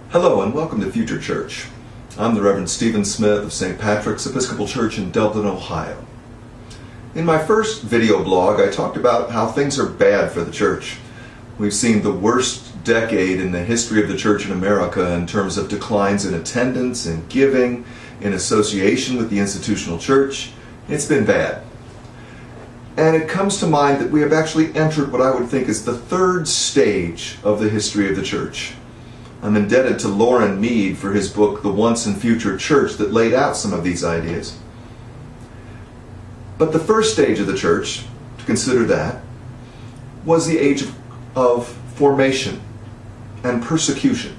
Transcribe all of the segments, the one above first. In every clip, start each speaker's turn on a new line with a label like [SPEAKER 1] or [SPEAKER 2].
[SPEAKER 1] Hello and welcome to Future Church. I'm the Reverend Stephen Smith of St. Patrick's Episcopal Church in Dublin, Ohio. In my first video blog, I talked about how things are bad for the church. We've seen the worst decade in the history of the church in America in terms of declines in attendance and giving, in association with the institutional church. It's been bad. And it comes to mind that we have actually entered what I would think is the third stage of the history of the church. I'm indebted to Loren Mead for his book, The Once and Future Church, that laid out some of these ideas. But the first stage of the church, to consider that, was the age of formation and persecution.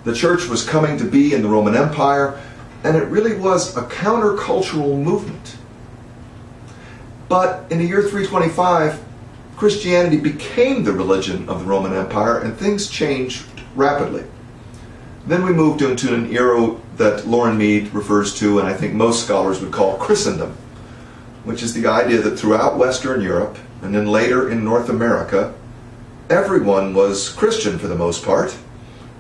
[SPEAKER 1] The church was coming to be in the Roman Empire, and it really was a countercultural movement. But in the year 325, Christianity became the religion of the Roman Empire, and things changed rapidly. Then we moved into an era that Loren Mead refers to, and I think most scholars would call Christendom, which is the idea that throughout Western Europe, and then later in North America, everyone was Christian for the most part.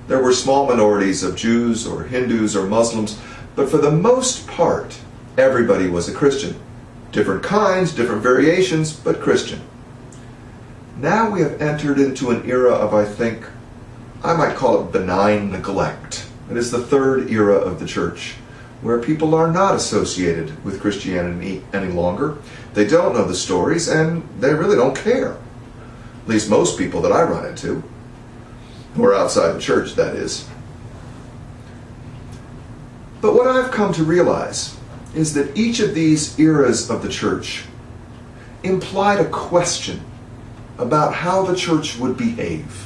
[SPEAKER 1] There were small minorities of Jews or Hindus or Muslims, but for the most part, everybody was a Christian. Different kinds, different variations, but Christian. Now we have entered into an era of, I think, I might call it benign neglect. It is the third era of the church, where people are not associated with Christianity any longer. They don't know the stories, and they really don't care. At least most people that I run into, who are outside the church, that is. But what I've come to realize is that each of these eras of the church implied a question about how the church would behave.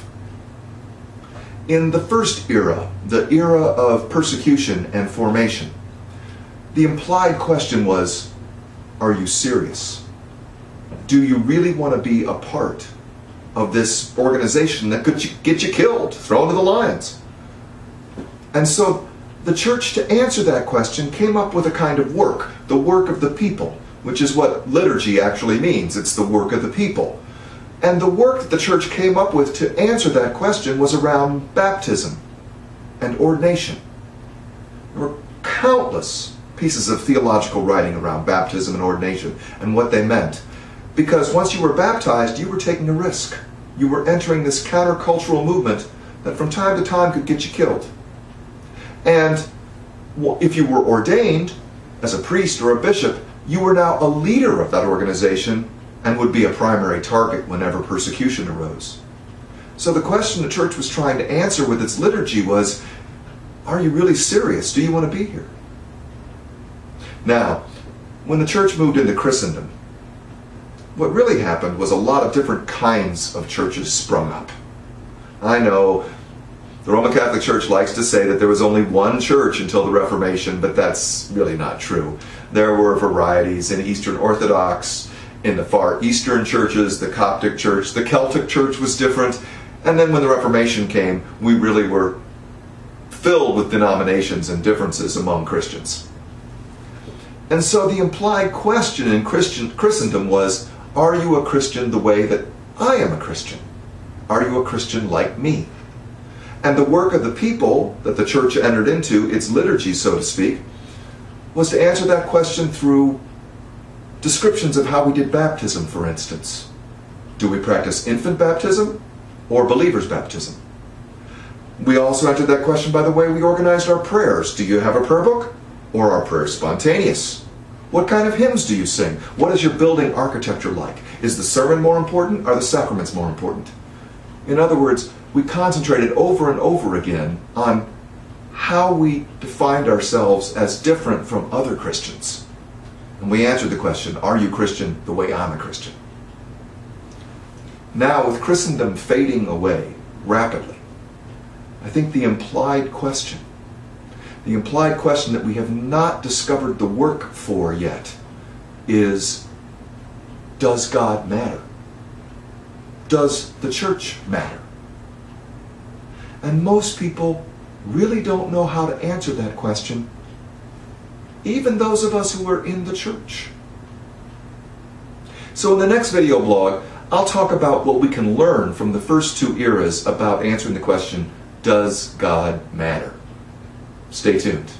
[SPEAKER 1] In the first era, the era of persecution and formation, the implied question was, are you serious? Do you really want to be a part of this organization that could get you killed, thrown to the lions? And so the church, to answer that question, came up with a kind of work, the work of the people, which is what liturgy actually means. It's the work of the people. And the work that the church came up with to answer that question was around baptism and ordination. There were countless pieces of theological writing around baptism and ordination and what they meant. Because once you were baptized, you were taking a risk. You were entering this countercultural movement that from time to time could get you killed. And if you were ordained as a priest or a bishop, you were now a leader of that organization and would be a primary target whenever persecution arose. So the question the church was trying to answer with its liturgy was, are you really serious? Do you want to be here? Now, when the church moved into Christendom, what really happened was a lot of different kinds of churches sprung up. I know the Roman Catholic Church likes to say that there was only one church until the Reformation, but that's really not true. There were varieties in Eastern Orthodox, in the far Eastern churches, the Coptic Church, the Celtic Church was different, and then when the Reformation came, we really were filled with denominations and differences among Christians. And so the implied question in Christendom was, are you a Christian the way that I am a Christian? Are you a Christian like me? And the work of the people that the church entered into, its liturgy, so to speak, was to answer that question through descriptions of how we did baptism, for instance. Do we practice infant baptism or believer's baptism? We also answered that question by the way we organized our prayers. Do you have a prayer book, or are prayers spontaneous? What kind of hymns do you sing? What is your building architecture like? Is the sermon more important? Are the sacraments more important? In other words, we concentrated over and over again on how we defined ourselves as different from other Christians. And we answered the question, are you Christian the way I'm a Christian? Now, with Christendom fading away rapidly, I think the implied question that we have not discovered the work for yet is, does God matter? Does the church matter? And most people really don't know how to answer that question, even those of us who are in the church. So in the next video blog, I'll talk about what we can learn from the first two eras about answering the question, Does God matter? Stay tuned.